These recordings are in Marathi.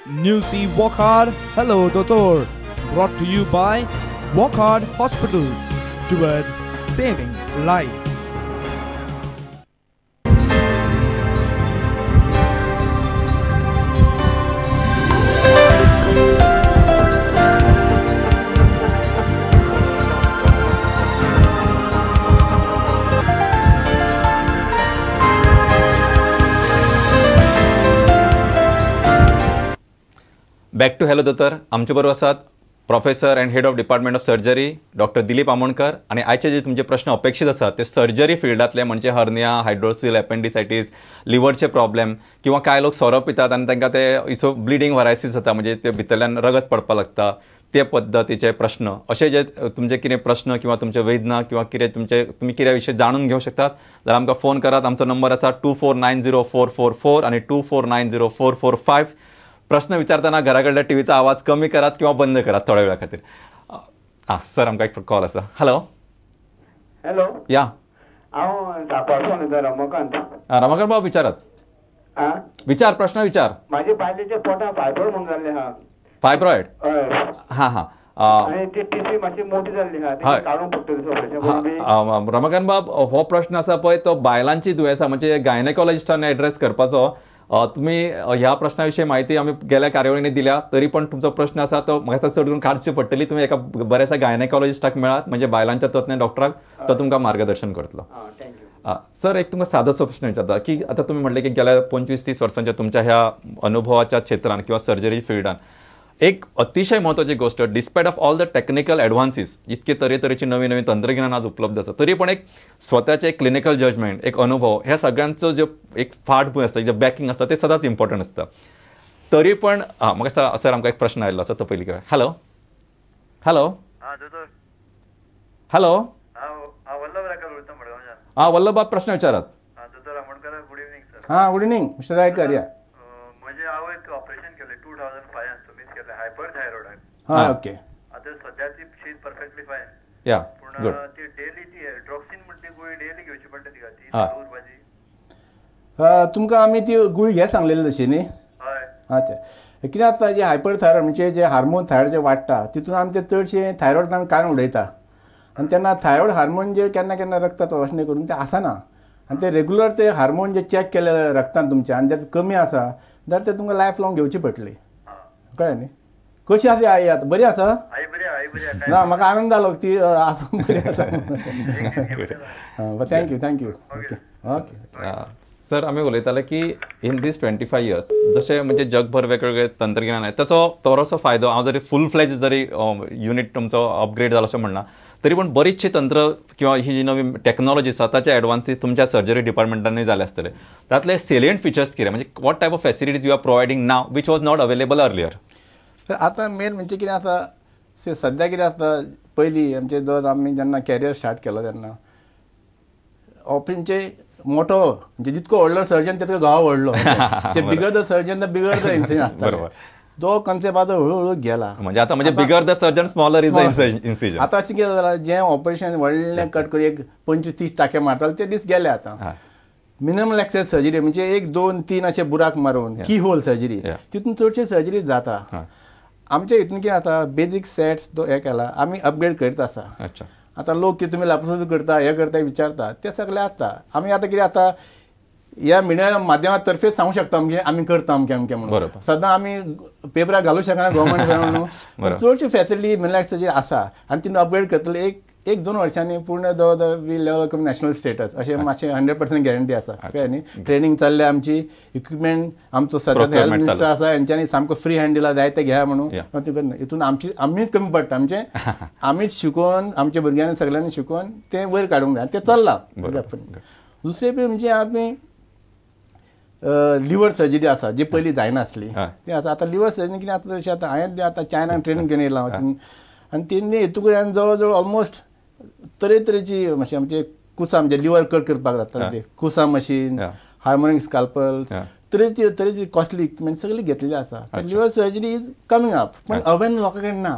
Newsy Walk Hard, Hello Doctor. Brought to you by Walk Hard Hospitals towards saving lives. Back to hello दोतोर. आमचे बरोबर आसात professor and head of department of surgery doctor Dilip Amonkar. आणि आयचे जे तुमचे प्रश्न अपेक्षित आसात ते सर्जरी फिल्डातले, म्हणजे हर्निया, हायड्रोसिल, एपेंडिसायटीस, लिव्हरचे प्रॉब्लेम, किंवा काय लोक सोरो पितात आणि तांकां ते इसो ब्लिडींग व्हरायसीस जाता, म्हणजे ते भितरल्यान रगत पडपाक लागता, ते पद्दतीचे प्रश्न. असे जे तुमचे कितें प्रश्न किंवा तुमचे वेदना किंवा कितें तुम्ही कित्या विशीं जाणून घेवंक शकतात जाल्यार आमकां फोन करात. आमचो नंबर आसा 24904444 आणि 24904445. प्रश्न विचारतना घरा कडल्या टीव्हीचा आवाज कमी करात किंवा बंद करात थोड्या वेळा खातीर. सर आमकां एक कॉल आसा. Hello hello. या हांव सांपासून उलयतां, रमाकांत. रमाकांत बाब विचारात. विचार, प्रश्न विचार. माझे बायलेच्या पोटांत फायब्रोड म्हणून जाल्ले आहा. फायब्रॉइड? हय. हां हां. आनी ती टिशी मातशी मोठी जाल्ली आहा, ती काडूंक पडटली ऑपरेशन करून बी. रमाकांत बाब, हो प्रश्न आसा पळय तो बायलांची दुयेंसां, म्हणजे गायनेकॉलॉजिस्टान एड्रेस करपाचो. तुम्ही ह्या प्रश्ना विशीं माहिती आमी गेल्या कार्यावळींनी दिल्या, तरी पण तुमचो प्रश्न आसा तो म्हाका चड करून काडची पडटली. तुम्ही एका बऱ्याचशा गायनेकॉलॉजिस्टाक मेळात, म्हणजे बायलांच्या तज्ञ डॉक्टराक, तो तुमकां मार्गदर्शन करतलो. सर, एक तुमकां सादोसो प्रश्न विचारता की आता तुम्ही म्हटले की गेल्या 25-30 वर्सांच्या तुमच्या ह्या अनुभवाच्या क्षेत्रांत किंवा सर्जरी फिल्डान एक अतिशय महत्वाची गोष्ट, डिस्पायट ऑफ ऑल द टेक्निकल एडव्हान्सीस, इतके तरेतरेची नवीन नवीन तंत्रज्ञान आज उपलब्ध आसा, तरी पण एक स्वतःचे एक क्लिनिकल जजमेंट, एक अनुभव, ह्या सगळ्यांचो जो एक फाटभूंय आसता, जे बॅकिंग आसता, ते सदांच इम्पॉर्टंट आसता. तरी पण म्हाका दिसता सर आमकां एक प्रश्न आयिल्लो आसा, तो पयलीं घेवया. Hello hello hello. वल्लभ बाब, प्रश्न विचारात. Good evening mister Raikar. या म्हणजे हांव एक ऑपरेशन केलें 2005 तुमीच केलें हायपरथायरॉइड. हां, ओके. आतां सद्याची शी इज परफेक्टली फायन. या पूण ती डेली ती ड्रॉक्सिन म्हणटा ती गुळी डेली घेवची पडटा तिका, ती उरपाची. तुमकां आमी ती गुळी घे सांगलेली तशी न्ही? हय. अच्छा. कितें जाता, जे हायपरथायरॉइड म्हणजे जे हार्मोन थायरॉइड जे वाडटा तितून आमी ते चडशे थायरॉइडान कान उडयता, आनी तेन्ना थायरॉइड हार्मोन जे केन्ना केन्ना रक्तात वचने करून ते आसना, आनी ते रेगुलर ते हार्मोन जे चॅक केले रक्तान तुमच्या आनी जे कमी आसा जाल्यार ते तुमकां लायफ लाँग घेवची पडटली. कळ्ळें न्ही? कशी आसा आई? आतां बरी आसा? ना, म्हाका आनंद जालो ती आसा, बरी आसा. थँक्यू. Okay okay. सर, आमी उलयताले की इन दीस 25 इयर्स जशें म्हणजे जगभर वेगवेगळे तंत्रज्ञान आहे, त्याचो थोडोसो फायदो, हांव जरी फूल फ्लेज जरी युनिट तुमचो अपग्रेड जालो अशें म्हणना, तरी पण बरीचशी तंत्र किंवा ही जी नवी टेक्नॉलॉजी स्वताचे एडवान्सीस तुमच्या सर्जरी डिपार्टमेंटांनी जाले आसतले, तातले सेलियंट फिचर्स कितें, म्हणजे what type of facilities you are providing now which was not available earlier? आतां मेन म्हणजे कितें आसा, सद्या कितें आसता, पयलीं आमचे जर आमी जेन्ना कॅरियर स्टार्ट केलो तेन्ना ऑपरेशनचे मोठो म्हणजे जितको व्हडलो सर्जन तितको घाव व्हडलो, bigger the surgeon the bigger the incision आसता. तो कन्सेप्ट आतां हळूहळू गेला. म्हणजे bigger the surgeon smaller is the incision. आतां अशें कितें जालां, जें ऑपरेशन व्हडलें कट करून एक 25-30 टाके मारताले ते दीस गेले. आतां मिनिमल एक्सेस सर्जरी म्हणजे 1-2-3 अशे बुराक मारून की होल सर्जरी, तितून चडशे सर्जरी जाता. आमच्या हितून कितें आसा, बेजीक सेट्स तो हें केला, आमी अपग्रेड करीत आसा. आतां लोक कितें तुमी लॅप्रोस्कोपी करता, हें करता, विचारता, तें सगळें आसता. आमी आतां कितें आतां ह्या मिडिया माध्यमा तर्फेच सांगू शकता म्हणजे आमी करता अमकें अमकें म्हणून. सदां आमी पेपराक घालूं शकना गव्हर्मेंट म्हणून. चडशी फॅसिलिटी मिनिमल आसा आनी तितून अपग्रेड करतले. 1-2 वर्सांनी पूर्ण वी लेवल करून नॅशनल स्टेटस अशें मातशें 100% गॅरंटी आसा. कळ्ळें न्ही? ट्रेनिंग चल्ल्या आमची, इक्विपमेंट आमचो सद्या हेल्थ मिनिस्टर आसा, हेंच्यांनी सामको फ्री हँड दिला, जाय ते घ्या म्हणून. हितून आमीच कमी पडटा, म्हणजे आमीच शिकोवन आमच्या भुरग्यांनी सगळ्यांनी शिकोवन तें वयर काडूंक जाय, तें चल्लां. दुसरें म्हणजे आमी लिव्हर सर्जरी आसा जी पयलीं जायनासली, ती आतां लिव्हर सर्जरी कितें आतां तशें आतां हांवें आतां चायनाक ट्रेनिंग घेवन येयलां, आनी तेणी हितून जवळ जवळ ऑलमोस्ट तरेतरेची मातशें आमचे कुसा म्हणजे लिव्हर कट करपाक जाता ते कुसा मशीन, हार्मोनिक स्काल्पल, तरेची कॉस्टली इक्विपमेंट सगळी घेतलेली आसा. Liver surgery is coming up, पण अवेअरनेस लोकां कडेन ना.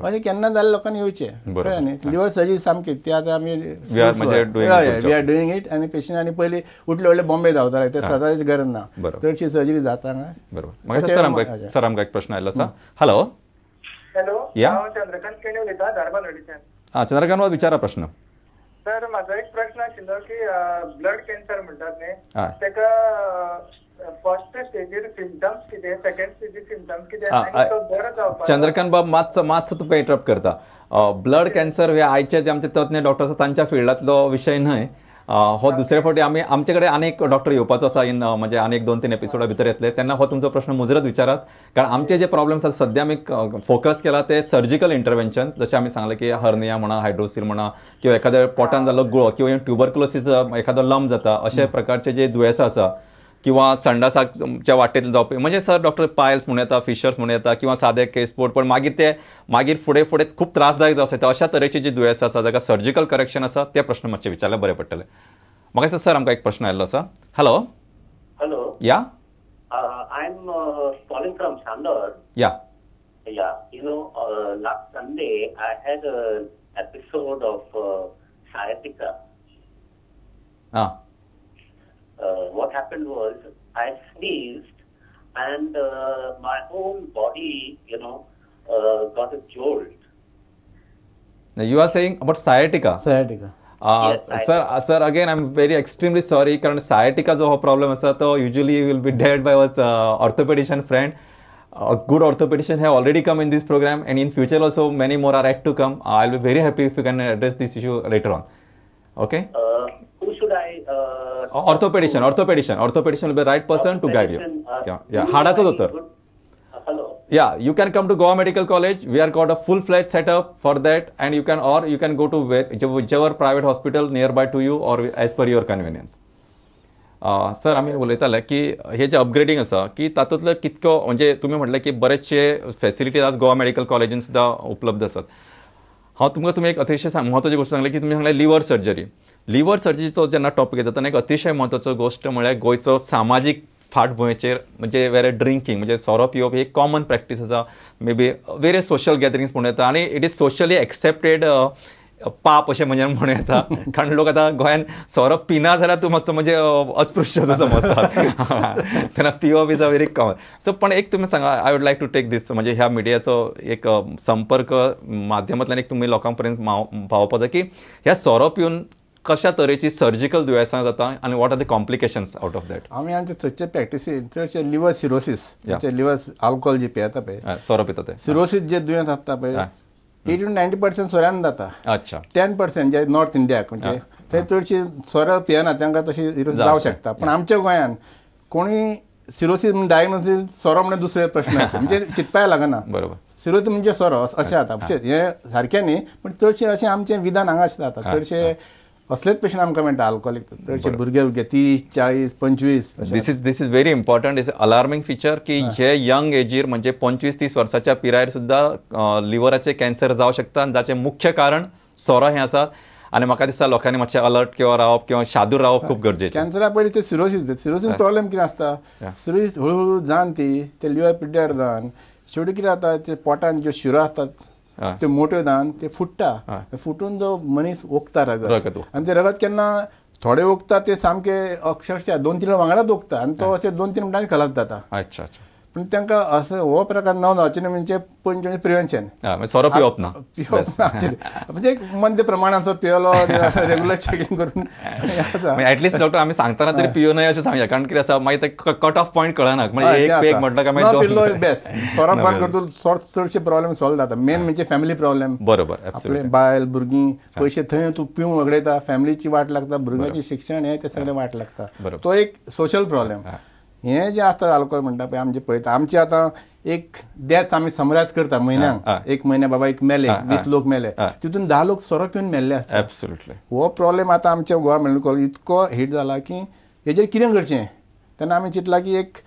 अशें केन्ना जाल्यार लोकांनी येवचें कळ्ळें न्ही. लिव्हर सर्जरी सामकी ती आतां आमी वी आर डुईंग इट. आनी पेशंट आनी पयलीं उठले व्हडले बॉम्बे धांवताले, ते सदांच गरज ना. चडशी सर्जरी जाता ना. बरोबर. सर आमकां एक प्रश्न आयलो आसा. हॅलो या चंद्रकांत केणी उलयता धारबांदोडीच्यान. चंद्रकांत विचारा प्रश्न. सर म्हाजो एक प्रश्न आशिल्लो की ब्लड कॅन्सर म्हणटात न्ही, तेका फर्स्ट स्टेजीर सिम्पटम्स कितें, सेकंड स्टेजीर सिम्पटम्स कितें, आनी तो बरो जावपाक. चंद्रकांत बाब मातसो तुका इंटरप्ट करता. ब्लड कॅन्सर हे आयचे जे आमचे तज्ञ डॉक्टर आसा तांच्या फिल्डांतलो विशय न्हय. हो दुसरे फावटी आमचे कडेन आनीक डॉक्टर येवपाचो आसा म्हणजे आनीक 2-3 एपिसोडा भितर येतले, तेन्ना हो तुमचो प्रश्न मुजरत विचारात. कारण आमचे जे प्रॉब्लेम्स आसा सध्या आमी फोकस केला ते सर्जिकल इंटरव्हेन्शन, जशें आमी सांगलें की हर्निया म्हणा, हायड्रोसील म्हणा, किंवा एखाद्या पोटान जाल्लो गुळो किंवा ट्युबरक्लोसीस एखादो लंप जाता, अशा प्रकारचे जे दुयेंसां आसा किंवा संडासाच्या वाटेंतले जावपी म्हणजे सर डॉक्टर पायल्स म्हणून येता, फिशर्स म्हणून येता किंवा सादे केसपोट, पण मागीर फुडें खूब त्रासदायक जावं शकता. अशा तरेची जी दुयेंसां आसा जाका सर्जिकल करेक्शन आसा ते प्रश्न मातशे विचारल्यार बरें पडटलें. म्हाका सर आमकां एक प्रश्न आयल्लो आसा. हॅलो या आय एम कॉलिंग फ्रॉम सांदोर. या you know last Sunday I had episode of sciatica. What happened was I sneezed and my whole body, got a jolt. Now you are saying about sciatica. Yes, sir, again I'm very extremely sorry, कारण sciatica जो हो प्रॉब्लेम आसा तो usually will be dealt by our orthopedician friend. A good orthopedician have already come in this program, and in future also many more are yet to come. I'll be very happy if you can address this issue later on. Okay? Who should I? Orthopedician will be the right person to guide you. Yeah. हाडाचो दोतोर. Hello. Yeah, you can come to Goa Medical College. We are got a full-fledged setup for that, and you can go to whichever private hospital nearby to you or as per your convenience. Sir आमी उलयताले की हे जे अपग्रेडिंग आसा की तातूंतलो कितको म्हणजे तुमी म्हटलें की बरेचशे फेसिलिटीज आज गोवा मेडिकल कॉलेजीन सुद्दां उपलब्ध आसात. तुमी एक अतिशय म्हत्वाची गोष्ट सांगली की तुमी सांगले लिव्हर सर्जरीचो जेन्ना टॉपीक येता तेन्ना एक अतिशय म्हत्वाचो गोष्ट म्हळ्यार गोंयचो सामाजीक फाटभुंयेचेर म्हणजे वेरे ड्रिंकींग म्हणजे सोरो पिवप ही एक कॉमन प्रॅक्टीस आसा. May be various social gatherings म्हणून येता आनी इट इज सोशली एक्सेप्टेड पाप अशें म्हणजे म्हणून येता. कारण लोक आतां गोंयान सोरो पिना जाल्यार तूं मातसो म्हणजे अस्पृश्य असो समजता. तेन्ना पिवप is a very common. So पण एक तुमी सांगा, I would like to take this म्हणजे ह्या मिडियाचो एक संपर्क माध्यमांतल्यान एक तुमी लोकां पर्यंत पावोवपाक जाय की ह्या सोरो पिवन कशा तरेची सर्जिकल दुयेंसां जाता आनी what are the complications out of that. आमी आमचे चडचे प्रॅक्टिसीन चडशे लिव्हर सिरोसीस म्हणजे लिव्हर अल्कोहोल जे पियेता पळय सोरो पिता ते सिरोसीस जे दुयेंस आसता पळय 80-90% सोऱ्यान जाता. अच्छा. 10% जे नॉर्थ इंडियाक म्हणजे थंय चडशी सोरो पियेना तांकां तशी जावं शकता. पण आमच्या गोंयान कोणी सिरोसीस म्हणजे डायग्नोसीस सोरो म्हणजे दुसरे प्रश्न म्हणजे चिंतपाक लागना. बरोबर. सिरोसीस म्हणजे सोरो अशें जाता. हे सारकें न्ही, पण चडशे अशें आमचें विधान हांगा अशें जाता. चडशे असलेच पेशंट आमकां मेळटा अल्कोहोलीक. चडशे भुरगे 30-40-25. This is very important. Is alarming feature की हे यंग एजीर म्हणजे 25-30 वर्साच्या पिरायेर सुद्दां लिव्हराचे कॅन्सर जावं शकता आनी जाचें मुख्य कारण सोरो हें आसा. आनी म्हाका दिसता लोकांनी मातशें अलर्ट किंवा रावप किंवा शादूर रावप खूब गरजेचें. कॅन्सरा पयलीं ते सिरोसीस प्रॉब्लेम कितें आसता, सिरोसीस हळू जावन ते लिव्हर पिड्ड्यार जावन शेवटी कितें जाता, ते पोटान ज्यो शिरो आसतात त्यो मोठ्यो जावन ते फुट्टा. फुटून जो मनीस ओंकता रगत, आनी ते रगत केन्ना थोडे ओंकता ते सामके अक्षरशः 2-3 वांगडाच ओंकता आनी तो अशें 2-3 मिनटांनी खलास जाता. अच्छा. पण तांकां असं हो प्रकार न जावचे न्ही म्हणजे पयलीं प्रिवेंशन. सोरो पिवप ना म्हणजे एक मध्य प्रमाणाचो पियलो रेग्युलर चेकिंग करून एटलिस्ट डॉक्टर आमी सांगतना तरी पियो न्हय अशें सांगया. कारण कितें आसा मागीर ते कट ऑफ पॉयंट कळना. म्हणजे एक पेग म्हटलं काय पिल्लो बेस्ट. सोरो बंद करता चडशे प्रॉब्लेम सॉल्व जाता. मेन म्हणजे फॅमिली प्रॉब्लेम. बरोबर. आपले बायल भुरगीं पयशे थंय तूं पिवूंक वगडयता, फॅमिलीची वाट लागता, भुरग्याचें शिक्षण हें तें सगळें वाट लागता. तो एक सोशल प्रॉब्लेम. हें जें आसता अल्कोहोल म्हणटा पळय आमचे पळयता आमचे आतां एक डेथ आमी समरायज करता म्हयन्याक. एक म्हयन्या बाबा एक मेले 20 लोक मेले, तितून 10 लोक सोरो पिवन मेल्ले आसता. एब्सोल्युटली. हो प्रॉब्लेम आतां आमच्या गोवा मेडिकल कॉलेज इतको हिट जाला की हेजेर कितें करचें तेन्ना आमी चिंतलां की एक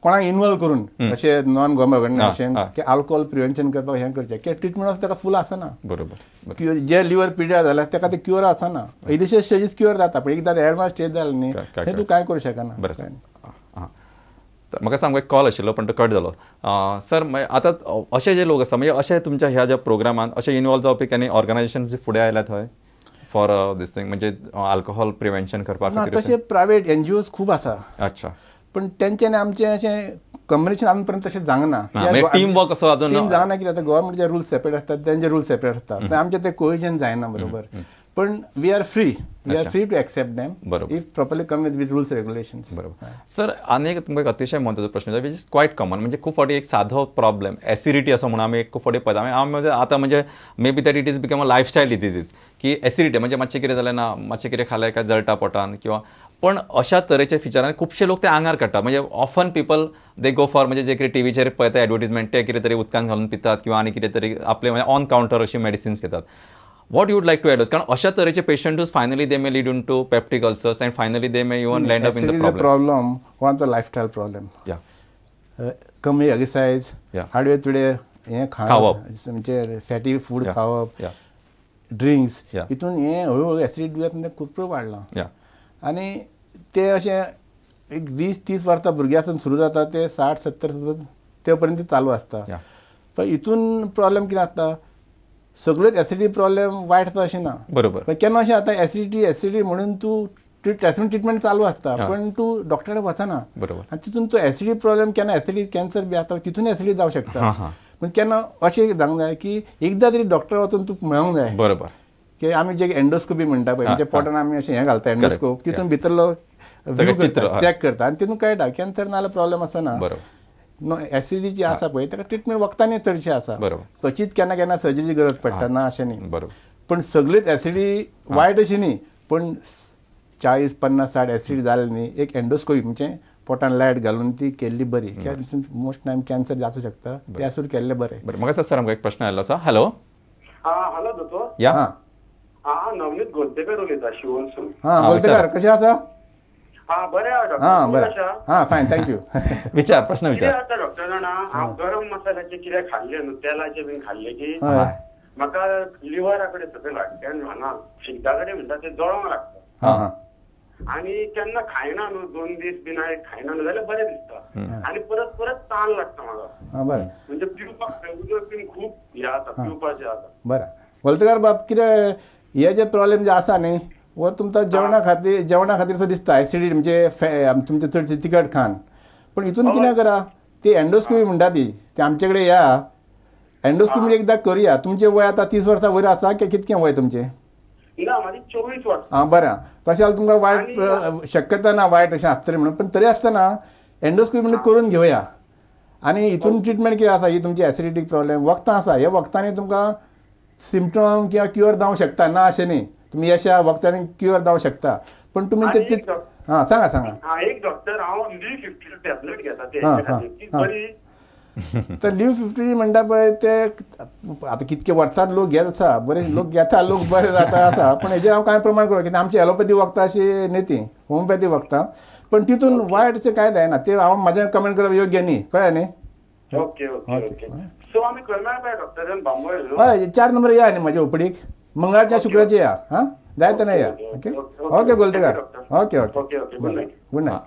कोणाक इनवॉल्व करून अशें नॉन गव्हर्मेंट अशें की अल्कोहोल प्रिवेंशन करपाक हें करचें. की ट्रिटमेंट ताका फूल आसना. बरोबर. जे लिव्हर पिड्ड्यार जाल्यार ताका ते क्युअर आसना. इनिशियल स्टेजीस क्युअर जाता, पण एकदां एडवान्स स्टेज जालें न्ही थंय तूं कांय करूं शकना. तर म्हाका सामको एक कॉल आशिल्लो पण तो कट जालो. सर आतां अशे जे लोक आसा म्हणजे अशे तुमच्या ह्या ज्या प्रोग्रामान अशे इनवॉल्व जावपी आनी ऑर्गनायजेशन फुडें आयल्या थंय फॉर दिस थिंग म्हणजे अल्कोहोल प्रिव्हेंशन करपाक? तशे प्रायवेट NGOs खूब आसा. अच्छा. पण तेंच्यानी आमचें अशें कॉम्बिनेशन आमी पर्यंत तशें जावना. टीम वर्क असो अजून टीम जावना कित्याक गव्हर्मेंटचे रूल्स सेपरेट आसतात तेंचे रूल्स सेपरेट आसतात. आमचें तें कोहेजन जायना बरोबर. पण we are free to accept them if properly come with rules regulations. बरोबर. सर आनी एक तुमकां अतिशय महत्वाचो प्रश्न विच इज क्वायट कॉमन म्हणजे खूब फावटी एक सादो प्रॉब्लेम एसिडिटी असो म्हणून आमी खूब फावटी पळयता. आमी आतां म्हणजे maybe that it is become a lifestyle diseases की एसिडिटी म्हणजे मातशें कितें जालें ना मातशें कितें खालें काय जळटा पोटान किंवा पण अशा तरेचे फिचरांनी खुबशे लोक ते आंगार काडटात. म्हणजे often people they go for म्हणजे जे कितें टीव्हीचेर पळयता एडवर्टिजमेंट ते कितें तरी उदकान घालून पितात किंवा आनी कितें तरी आपले म्हणजे ऑन काउंटर अशी मेडिसिन्स घेतात. What you would like to advise? कारण अशा तरेचे पेशंटूच finally they may lead in to peptic ulcers and finally they may even land up in the problem one the lifestyle problem. कमी एक्सरसाइज आडवे तुडे हें खावप म्हणजे फॅटी फूड खावप ड्रिंक्स हितून हें हळूहळू एसिडिटी दुयेंस खूब वाडलां. आनी ते अशें एक 20-30 वर्सां भुरग्यां सुरू जाता ते 60-70 ते पर्यंत चालू आसता. पण हितून प्रॉब्लेम कितें जाता सगळेच एसिडिटी प्रॉब्लेम वायट जाता अशें ना. बरोबर. केन्ना अशें जाता एसिडिटी म्हणून तूं ट्रिटमेंट चालू आसता पण तूं डॉक्टराक वचना. बरोबर. आनी तितून तो एसिडिटी प्रॉब्लेम केन्ना एसिडिटी कॅन्सर बी जाता तितून एसिडिटी जावं शकता. पूण केन्ना अशें जावंक जाय की एकदां तरी डॉक्टर वचून तूं मेळोंक जाय. बरोबर. की आमी जे एंडोस्कोपी म्हणटा पळय म्हणजे पोटान आमी अशें हें घालता एंडोस्कोप तितून भितरलो चॅक करता आनी तितून कळटा कॅन्सर नाल्यार प्रॉब्लेम आसना. एसिडिटी आसा पळय ताका ट्रिटमेंट वखदांनी चडशें आसा. क्वचित केन्ना केन्ना सर्जरीची गरज पडटा ना अशें न्ही. पण सगळीच एसिडिटी वायट अशी न्ही. पण 40-50-60 एसिडिटी जालें न्ही एक एंडोस्कोपी म्हणजे पोटान लायट घालून ती केल्ली बरी. मोस्ट टायम कॅन्सर जावं शकता त्या सुरू केल्लें बरें. म्हाका सर आमकां एक प्रश्न आयल्लो आसा. हॅलो. हॅलो दोतोर. या नवनीत गोलतेकर उलयता शिवोलसून. गोलतेकर कशें आसा? बरें आहा डॉक्टर. बरें फायन थँक्यू. विचार प्रश्न विचार. कितें जाता डॉक्टर जाणा हांव गरम मसाल्याचे कितें खाल्लें न्हू तेलाचे बीन खाल्लें की म्हाका लिव्हरा कडेन सकयल हाडल्यान हांगा शिकता कडेन म्हणटा तें जळोंक लागता. आनी केन्ना खायना न्हू 2 दीस बीन खायना न्हू जाल्यार बरें दिसता. आनी परत परत ताण लागता म्हाका. बरें. म्हणजे पिवपाक उदक बीन खूब हें जाता पिवपाचें जाता. बरें. गोलतेकर बाब कितें हे जे प्रॉब्लेम जे आसा न्ही वो तुमकां जेवणा खातीर असो दिसता एसिडिटी म्हणजे तुमचे चडशे तिखट खाण. पण हितून कितें करा ती एंडोस्कोपी म्हणटा ती आमचे कडेन या एंडोस्कोपी एकदां करुया. तुमचें वय आतां 30 वर्सां वयर आसा की कितकें वय तुमचें? 24 वर्सां. बरें. तशें जाल्यार तुमकां वायट शक्यता ना वायट अशें आसतलें म्हणून. पण तरी आसतना एंडोस्कोपी म्हणजे करून घेवया. आनी हितून ट्रिटमेंट कितें आसा ही तुमची एसिडिटी प्रॉब्लेम वखदां आसा ह्या वखदांनी तुमकां सिम्पटम किंवा क्युअर जावंक शकता ना अशें न्ही. तुम्ही अशा वखदांनी क्युअर जावंक शकता. पण तुमी ते सांगा. एक डॉक्टर हांव लीव 50 टॅबलेट घेता ते बरी. तर लीव 50 म्हणटा पळय ते आतां कितके वर्सां लोक घेत आसा बरे लोक घेता लोक बरे जाता आसा. पण हेजेर हांव कांय प्रमाण करूं कित्याक आमची एलोपॅथी वखदां अशी न्ही ती होमिओपॅथी वखदां. पण तितून वायट अशें कांय जायना ते हांव म्हाजें कमेंट करप योग्य न्ही कळ्ळें न्ही. Okay okay okay. सो आमी खंय मेळपाक डॉक्टर बांबोळे? हय 4 नंबर या न्ही म्हाज्या ओपडीक मंगळारच्या शुक्रारचे या. जाय तेन्ना या. Okay okay Goltekar. Okay okay good night.